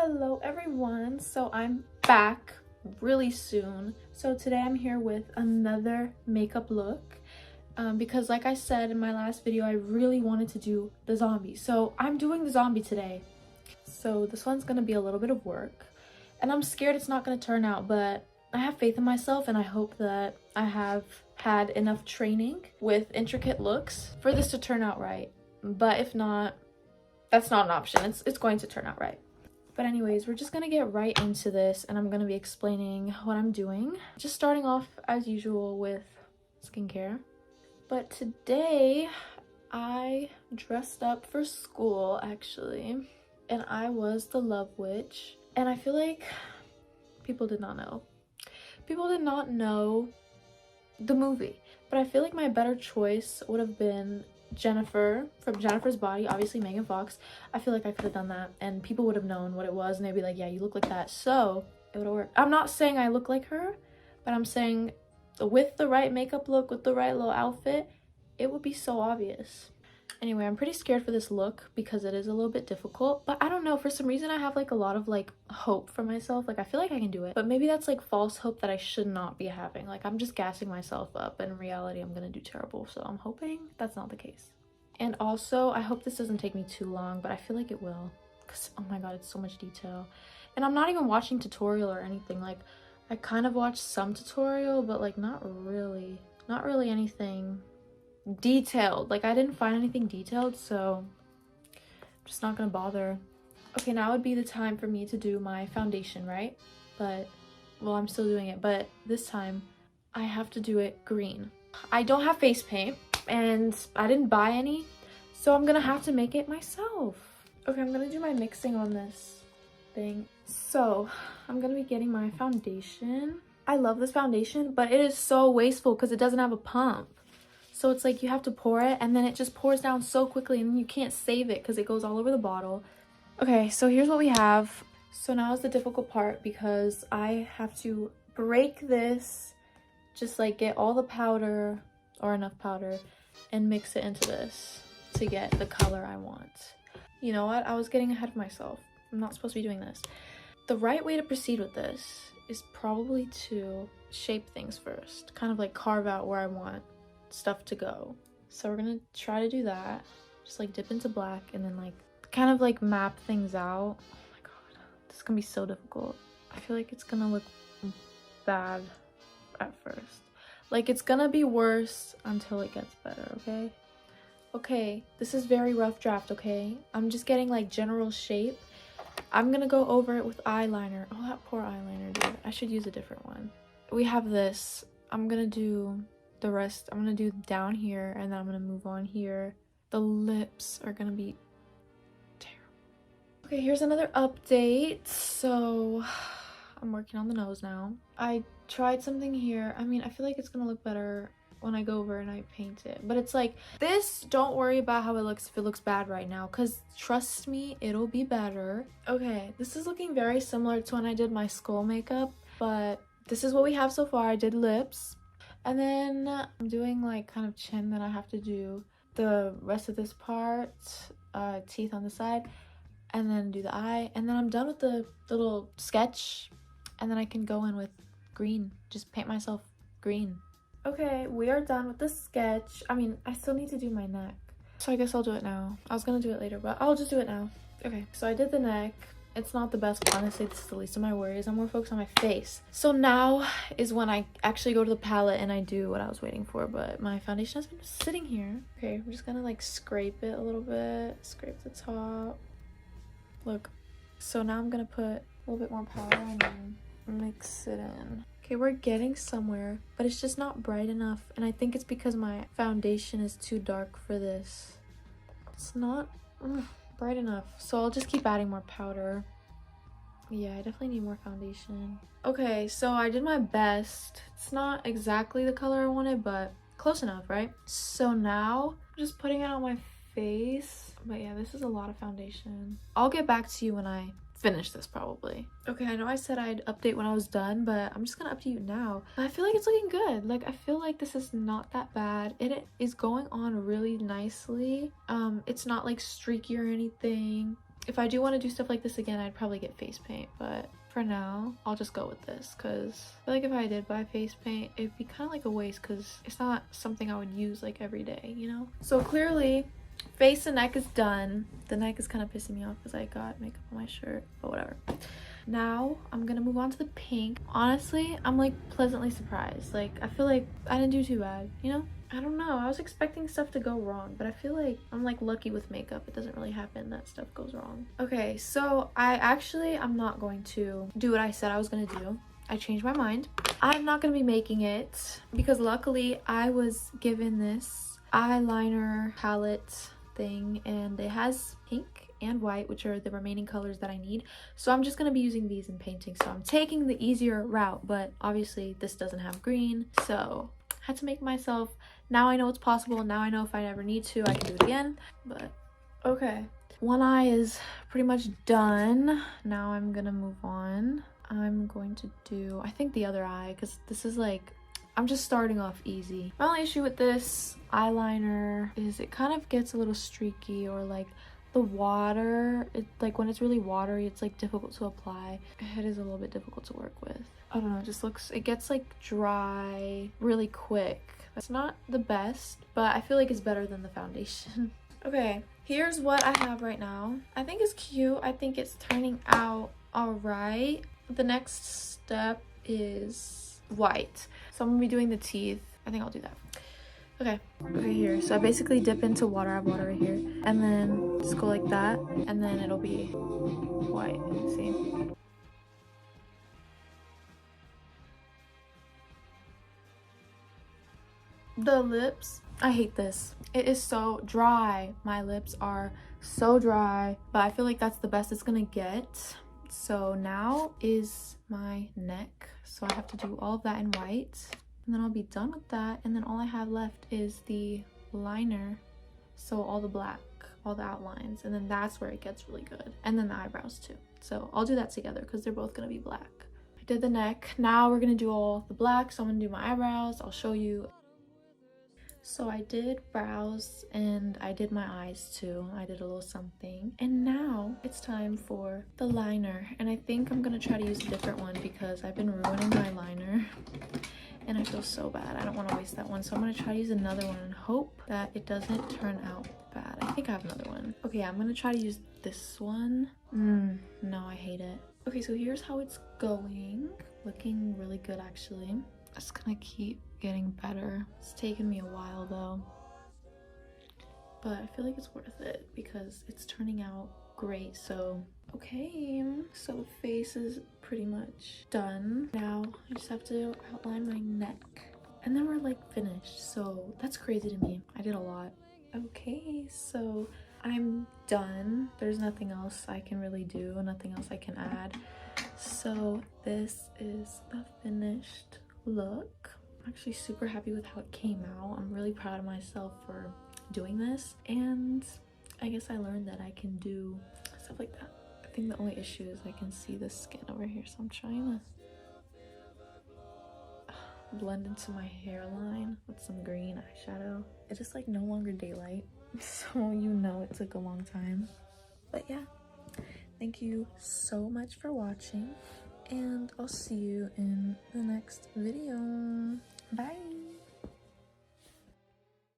Hello everyone, so I'm back really soon. So today I'm here with another makeup look because like I said in my last video, I really wanted to do the zombie. So I'm doing the zombie today. So this one's gonna be a little bit of work and I'm scared it's not gonna turn out, but I have faith in myself and I hope that I have had enough training with intricate looks for this to turn out right. But if not, that's not an option. It's going to turn out right. But anyways, we're just gonna get right into this and I'm gonna be explaining what I'm doing. Just starting off as usual with skincare. But today I dressed up for school actually, and I was the Love Witch. And I feel like people did not know. People did not know the movie. But I feel like my better choice would have been Jennifer from Jennifer's Body, obviously Megan Fox. I feel like I could have done that and people would have known what it was and they'd be like, yeah, you look like that, so it would have worked. I'm not saying I look like her, but I'm saying with the right makeup look, with the right little outfit, it would be so obvious. Anyway, I'm pretty scared for this look because it is a little bit difficult, but I don't know, for some reason I have like a lot of like hope for myself. Like I feel like I can do it, but maybe that's like false hope that I should not be having. Like I'm just gassing myself up, but in reality I'm gonna do terrible, so I'm hoping that's not the case. And also I hope this doesn't take me too long, but I feel like it will because oh my god, it's so much detail. And I'm not even watching tutorial or anything. Like I kind of watched some tutorial, but like not really anything detailed. Like I didn't find anything detailed, so I'm just not gonna bother. Okay, now would be the time for me to do my foundation, right? But well, I'm still doing it, but this time I have to do it green. I don't have face paint and I didn't buy any, so I'm gonna have to make it myself. Okay, I'm gonna do my mixing on this thing. So I'm gonna be getting my foundation. I love this foundation, but it is so wasteful because it doesn't have a pump. So it's like you have to pour it and then it just pours down so quickly and you can't save it because it goes all over the bottle. Okay, so here's what we have. So now is the difficult part because I have to break this, just like get all the powder or enough powder and mix it into this to get the color I want. You know what? I was getting ahead of myself. I'm not supposed to be doing this. The right way to proceed with this is probably to shape things first, kind of like carve out where I want stuff to go. So we're gonna try to do that, just like dip into black and then like kind of like map things out. Oh my god, this is gonna be so difficult. I feel like it's gonna look bad at first. Like it's gonna be worse until it gets better. Okay, this is very rough draft. Okay, I'm just getting like general shape. I'm gonna go over it with eyeliner. Oh, that poor eyeliner, dude. I should use a different one. We have this. I'm gonna do the rest. I'm gonna do down here and then I'm gonna move on here. The lips are gonna be terrible. Okay, here's another update. So I'm working on the nose now. I tried something here. I mean, I feel like it's gonna look better when I go over and I paint it, but it's like this, don't worry about how it looks if it looks bad right now, because trust me, it'll be better. Okay, this is looking very similar to when I did my skull makeup, but this is what we have so far. I did lips. And then I'm doing like kind of chin, then I have to do the rest of this part, teeth on the side, and then do the eye. And then I'm done with the little sketch and then I can go in with green, just paint myself green. Okay, we are done with the sketch. I mean, I still need to do my neck, so I guess I'll do it now. I was gonna do it later, but I'll just do it now. Okay, so I did the neck. It's not the best, but honestly, it's the least of my worries. I'm more focused on my face. So now is when I actually go to the palette and I do what I was waiting for, but my foundation has been sitting here. Okay, we're just gonna like scrape it a little bit, scrape the top. Look, so now I'm gonna put a little bit more powder and then mix it in. Okay, we're getting somewhere, but it's just not bright enough, and I think it's because my foundation is too dark for this. It's not bright enough, so I'll just keep adding more powder. Yeah, I definitely need more foundation. Okay, so I did my best. It's not exactly the color I wanted, but close enough, right? So now I'm just putting it on my face, but yeah, this is a lot of foundation. I'll get back to you when I finish this probably. Okay, I know I said I'd update when I was done, but I'm just gonna update you now. I feel like it's looking good. Like I feel like this is not that bad. It is going on really nicely. It's not like streaky or anything. If I do want to do stuff like this again, I'd probably get face paint, but for now, I'll just go with this because I feel like if I did buy face paint, it'd be kind of like a waste because it's not something I would use like every day, you know? So clearly, face and neck is done. The neck is kind of pissing me off because I got makeup on my shirt, but whatever. Now I'm gonna move on to the pink. Honestly, I'm like pleasantly surprised. Like I feel like I didn't do too bad, you know? I don't know, I was expecting stuff to go wrong, but I feel like I'm like lucky with makeup. It doesn't really happen that stuff goes wrong. Okay, so I'm not going to do what I said I was gonna do. I changed my mind. I'm not gonna be making it because luckily I was given this eyeliner palette thing and it has pink and white, which are the remaining colors that I need. So I'm just gonna be using these in painting. So I'm taking the easier route, but obviously this doesn't have green, so I had to make myself. Now I know it's possible. Now I know if I ever need to, I can do it again. But okay, one eye is pretty much done. Now I'm gonna move on. I'm going to do, I think, the other eye because this is like, I'm just starting off easy. My only issue with this eyeliner is it kind of gets a little streaky, or like the water, like when it's really watery, it's like difficult to apply. It is a little bit difficult to work with. I don't know, it just looks, it gets like dry really quick. That's not the best, but I feel like it's better than the foundation. Okay, here's what I have right now. I think it's cute. I think it's turning out all right. The next step is white. So I'm gonna be doing the teeth. I think I'll do that. Okay, here. So I basically dip into water. I have water right here. And then just go like that. And then it'll be white. See? The lips, I hate this. It is so dry. My lips are so dry. But I feel like that's the best it's gonna get. So now is my neck. So I have to do all of that in white. And then I'll be done with that. And then all I have left is the liner. So all the black, all the outlines. And then that's where it gets really good. And then the eyebrows too. So I'll do that together because they're both gonna be black. I did the neck. Now we're gonna do all the black. So I'm gonna do my eyebrows. I'll show you. So I did brows and I did my eyes too. I did a little something. And now it's time for the liner. And I think I'm gonna try to use a different one because I've been ruining my liner. And I feel so bad. I don't want to waste that one. So I'm going to try to use another one and hope that it doesn't turn out bad. I think I have another one. Okay, I'm going to try to use this one. No, I hate it. Okay, so here's how it's going. Looking really good, actually. It's going to keep getting better. It's taken me a while, though. But I feel like it's worth it because it's turning out great. So okay, so the face is pretty much done. Now I just have to outline my neck and then we're like finished. So that's crazy to me. I did a lot. Okay, so I'm done. There's nothing else I can really do, nothing else I can add. So this is the finished look. I'm actually super happy with how it came out. I'm really proud of myself for doing this, and I guess I learned that I can do stuff like that. I think the only issue is I can see the skin over here, so I'm trying to blend into my hairline with some green eyeshadow. It is like no longer daylight, so you know it took a long time. But yeah, thank you so much for watching, and I'll see you in the next video. Bye!